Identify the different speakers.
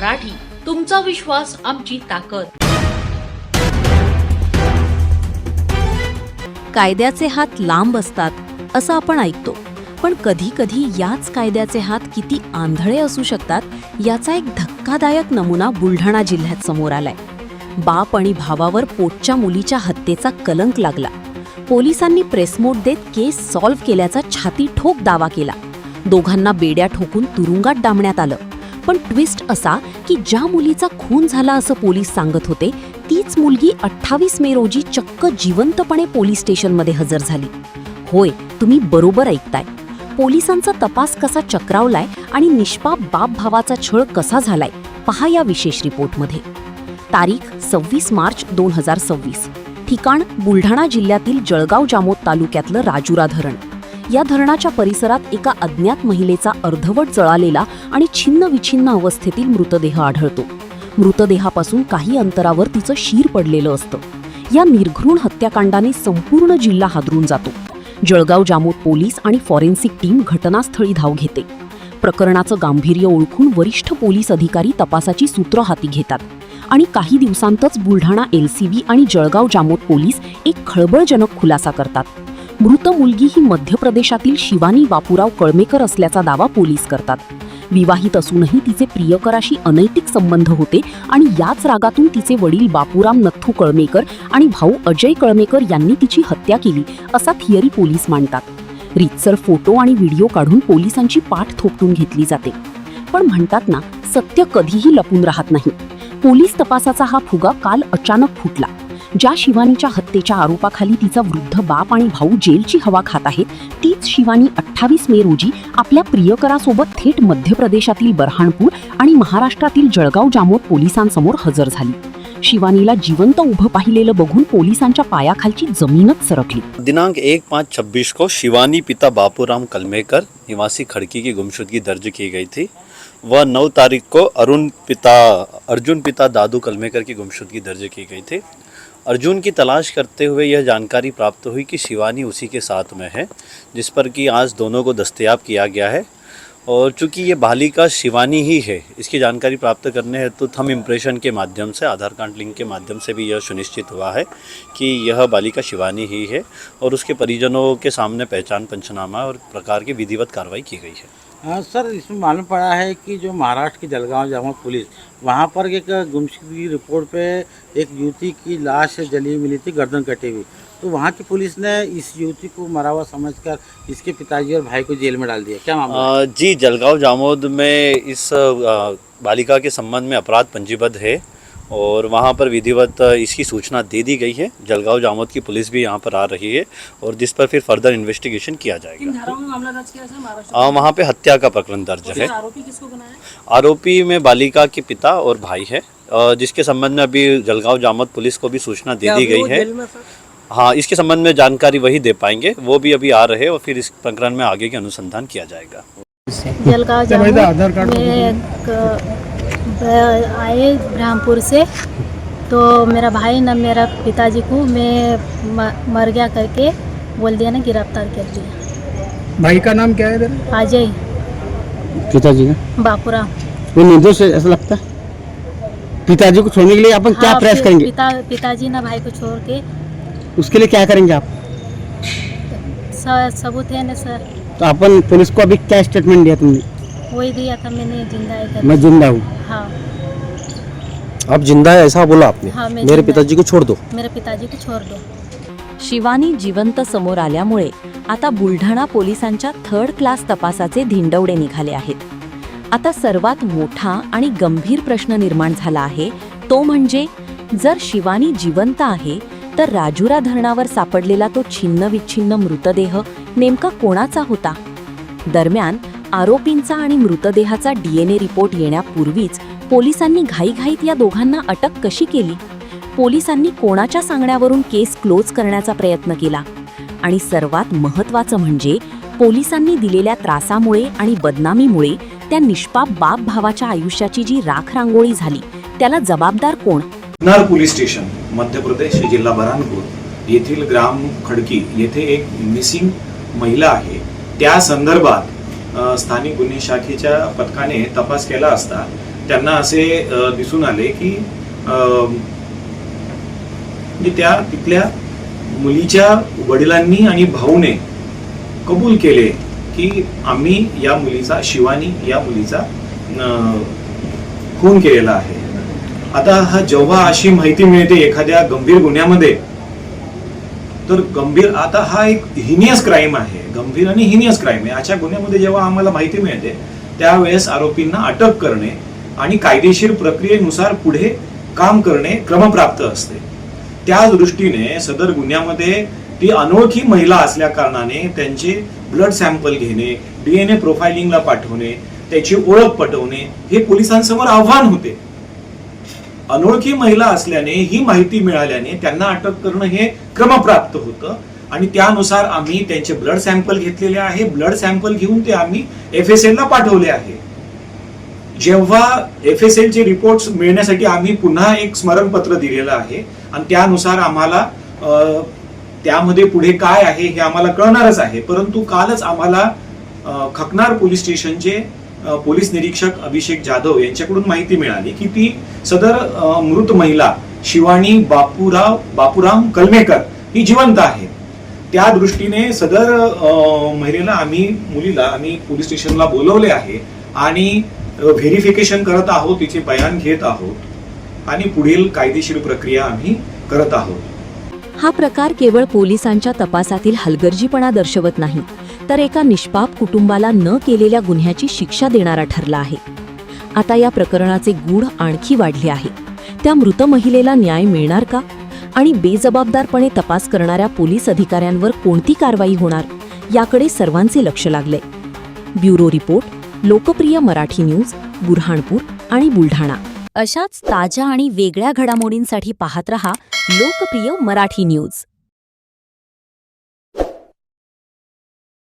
Speaker 1: मराठी, तुमचा विश्वास आमची ताकद।
Speaker 2: कायद्याचे हात लांब असतात असं आपण ऐकतो, पण कधी कधी याच कायद्याचे हात किती आंधळे असू शकतात याचा एक धक्कादायक नमुना बुलढाणा जिल्ह्यात समोर आलाय। बाप आणि भावावर पोटच्या मुलीच्या हत्येचा कलंक लागला। पोलिसांनी प्रेसनोट देत केस सॉल्व्ह केल्याचा छाती ठोक दावा केला। दोघांना बेड्या ठोकून तुरुंगात डांबण्यात आलं। पण ट्विस्ट असा की ज्या मुलीचा खून झाला असं पोलीस सांगत होते, तीच मुलगी 28 मे रोजी चक्क जिवंतपणे पोलीस स्टेशनमध्ये हजर झाली। होय, तुम्ही बरोबर ऐकताय। पोलिसांचा तपास कसा चक्रावलाय आणि निष्पाप बाप भावाचा छळ कसा झालाय पहा या विशेष रिपोर्टमध्ये। तारीख 26 मार्च 2026। ठिकाण बुलढाणा जिल्ह्यातील जळगाव जामोद तालुक्यातलं राजुरा धरण। या धरणाच्या परिसरात एका अज्ञात महिलेचा अर्धवट जळालेला आणि छिन्नविछिन्न अवस्थेतील मृतदेह आढळतो। मृतदेहापासून काही अंतरावर तिचं शीर पडलेलं असतं। या निर्घृण हत्याकांडाने संपूर्ण जिल्हा हादरून जातो। जळगाव जामोद पोलीस आणि फॉरेन्सिक टीम घटनास्थळी धाव घेते। प्रकरणाचं गांभीर्य ओळखून वरिष्ठ पोलीस अधिकारी तपासाची सूत्र हाती घेतात आणि काही दिवसांतच बुलढाणा LCB आणि जळगाव जामोद पोलीस एक खळबळजनक खुलासा करतात। मृत मुलगी ही मध्य प्रदेशातील शिवानी बापूराव कळमेकर असल्याचा दावा पोलीस करतात। विवाहित असूनही तिचे प्रियकराशी अनैतिक संबंध होते आणि याच रागातून तिचे वडील बापूराम नथू कळमेकर आणि भाऊ अजय कळमेकर यांनी तिची हत्या केली असा थिअरी पोलीस मांडतात। रीतसर फोटो आणि व्हिडिओ काढून पोलिसांची पाठ थोपटून घेतली जाते। पण म्हणतात ना, सत्य कधीही लपून राहत नाही। पोलीस तपासाचा हा फुगा काल अचानक फुटला। ज्या शिवानीच्या हत्येच्या आरोपाखाली तिचा वृद्ध बाप आणि भाऊ जेलची हवा खात आहेत, तीच शिवानी 28 मे रोजी आपल्या प्रियकरासोबत थेट मध्य प्रदेशातील बरहाणपूर आणि महाराष्ट्रातील जळगाव जामोद पोलिसांसमोर हजर झाली। शिवानीला जिवंत उभं पाहिलेलं बघून पोलिसांच्या पायाखालची जमीनच सरकली।
Speaker 3: दिनांक 1/5/26 को शिवानी पिता बापूराम कलमेकर निवासी खड़की की गुमशुदगी दर्ज की गई थी। वह 9 तारीख को अर्जुन पिता दादू कलमेकर की गुमशुदगी दर्ज की गई थी। अर्जुन की तलाश करते हुए यह जानकारी प्राप्त हुई कि शिवानी उसी के साथ में है, जिस पर कि आज दोनों को दस्तयाब किया गया है। और चूंकि ये बालिका शिवानी ही है, इसकी जानकारी प्राप्त करने हेतु थंब इम्प्रेशन के माध्यम से, आधार कार्ड लिंक के माध्यम से भी यह सुनिश्चित हुआ है कि यह बालिका शिवानी ही है और उसके परिजनों के सामने पहचान पंचनामा और प्रकार की विधिवत कार्रवाई की गई है।
Speaker 4: हाँ सर, इसमें मालूम पड़ा है कि जो महाराष्ट्र की जलगांव जामोद पुलिस, वहाँ पर एक गुमशुदगी रिपोर्ट पे एक युवती की लाश जली मिली थी, गर्दन कटी हुई। तो वहाँ की पुलिस ने इस युवती को मरा हुआ समझकर इसके पिताजी और भाई को जेल में डाल दिया। क्या मामला?
Speaker 3: जी, जलगांव जामोद में इस बालिका के संबंध में अपराध पंजीबद्ध है और वहाँ पर विधिवत इसकी सूचना दे दी गई है। जलगांव जामोद की पुलिस भी यहाँ पर आ रही है और जिस पर फिर फर्दर इन्वेस्टिगेशन किया जाएगा।
Speaker 5: मामला दर्ज किया है
Speaker 3: वहाँ पे हत्या का प्रकरण दर्ज है।
Speaker 5: आरोपी किसको बनाया है?
Speaker 3: आरोपी में बालिका के पिता और भाई है, जिसके संबंध में अभी जलगांव जामोद पुलिस को भी सूचना दे दी गई है। हाँ, इसके संबंध में जानकारी वही दे पाएंगे, वो भी अभी आ रहे हैं और फिर इस प्रकरण में आगे के अनुसंधान किया जाएगा।
Speaker 6: जलगांव जामोद में आए ब्रह्मपुर से, तो मेरा भाई ना मेरा पिताजी को मैं मर गया करके बोल दिया ना, गिरफ्तार कर दिया।
Speaker 7: भाई का नाम क्या है तेरा?
Speaker 6: अजय।
Speaker 7: पिताजी का?
Speaker 6: बापूराम।
Speaker 7: वो निर्दोष है ऐसा लगता है? पिताजी को छोड़ने के लिए अपन क्या प्रयास करेंगे?
Speaker 6: पिताजी ना भाई को छोड़ के
Speaker 7: उसके लिए क्या करेंगे आप?
Speaker 6: सबूत है ना सर।
Speaker 7: तो अपन पुलिस को अभी क्या स्टेटमेंट दिया तुमने?
Speaker 6: वही दिया था मैंने, जिंदा है।
Speaker 7: मैं जिंदा हूँ।
Speaker 6: हाँ,
Speaker 8: आप जिंदा है ऐसा बोला आपने?
Speaker 6: हाँ,
Speaker 8: मेरे पिताजी को छोड़ दो।
Speaker 6: मेरे पिताजी को छोड़ दो।
Speaker 2: शिवानी जिवंत समोर आल्यामुळे आता बुलढाणा पोलिसांच्या 3rd क्लास तपासाचे धिंडवडे निघाले आहेत। आता सर्वात मोठा आणि गंभीर प्रश्न निर्माण झाला आहे, तो म्हणजे जर शिवानी जिवंत आहे तर राजुरा धरणावर सापडलेला तो छिन्नविच्छिन्न मृतदेह नेमका कोणाचा होता? दरम्यान आरोपींचा आणि मृतदेहाचा DNA रिपोर्ट येण्यापूर्वीच पोलिसांनी घाईघाईत या दोघांना अटक कशी केली? पोलिसांनी कोणाच्या सांगण्यावरून केस क्लोज करण्याचा प्रयत्न केला? आणि सर्वात महत्त्वाचं म्हणजे पोलिसांनी दिलेल्या त्रासामुळे आणि बदनामीमुळे त्या निष्पाप बाप भावाच्या आयुष्याची जी राख रांगोळी झाली, त्याला जबाबदार कोण?
Speaker 9: नार पोलीस स्टेशन, मध्य प्रदेश, जिल्हा बरहाणपूर येथील ग्राम खडकी येथे एक मिसिंग महिला आहे। त्या संदर्भात स्थानिक गुन्हे शाखेच्या पथकाने तपास केला असता त्यांना असे दिसून आले की त्या तिथल्या मुलीच्या वडिलांनी आणि भाऊने कबूल केले की आम्ही या मुलीचा, शिवानी या मुलीचा खून केलेला आहे. आता जेव्हा अशी माहिती मिळते एखाद्या गंभीर गुन्ह्यामध्ये, तर आता हा एक हिनियस क्राईम आहे, गंभीर आणि हिनियस क्राईम आहे. अशा गुन्ह्यामध्ये जेव्हा आम्हाला माहिती मिळते त्यावेळेस आरोपींना अटक करणे आणि कायदेशीर प्रक्रियेनुसार पुढे काम करणे क्रमप्राप्त असते. त्या दृष्टीने सदर गुन्ह्यामध्ये ती अनोळखी महिला असल्या कारणाने त्यांचे ब्लड सॅम्पल घेणे, DNA प्रोफायलिंगला पाठवणे, त्याची ओळख पटवणे हे पोलिसांसमोर आव्हान होते. अनोळखी महिला असल्याने ही माहिती मिळाल्याने त्यांना अटक करणं हे क्रमप्राप्त होतं आणि त्यानुसार आम्ही त्यांचे ब्लड सॅम्पल घेतलेले आहे. ब्लड सॅम्पल घेऊन ते आम्ही FSL ला पाठवले आहे. जेव्हा FSL चे रिपोर्ट्स मिळण्यासाठी आम्ही पुन्हा एक स्मरणपत्र दिलेलं आहे आणि त्यानुसार आम्हाला त्यामध्ये पुढे काय आहे हे आम्हाला कळणारच आहे. परंतु कालच आम्हाला खकनार पोलीस स्टेशनचे पोलीस निरीक्षक अभिषेक जाधव यांच्याकडून माहिती मिळाली की ती सदर मृत महिला शिवानी बापूराम कलमेकर ही जिवंत आहे. त्या दृष्टीने सदर मुलीला आम्ही पोलीस स्टेशनला बोलवले आहे आणि व्हेरिफिकेशन करत आहोत, तिचे बयान घेत आहोत आणि पुढील कायदेशीर प्रक्रिया आम्ही करत आहोत.
Speaker 2: हा प्रकार केवळ पोलिसांच्या तपासातील हलगर्जीपणा दर्शवत नाही, तर एका निष्पाप कुटुंबाला न केलेल्या गुन्ह्याची शिक्षा देणारा ठरला आहे. आता या प्रकरणाचे गूढ आणखी वाढले आहे. त्या मृत महिलेला न्याय मिळणार का? आणि बेजबाबदारपणे तपास करणाऱ्या पोलीस अधिकाऱ्यांवर कोणती कारवाई होणार, याकडे सर्वांचे लक्ष लागले. ब्युरो रिपोर्ट, लोकप्रिय मराठी न्यूज, बुऱ्हाणपूर आणि बुलढाणा. अशाच ताज्या आणि वेगळ्या घडामोडींसाठी पाहत रहा लोकप्रिय मराठी न्यूज.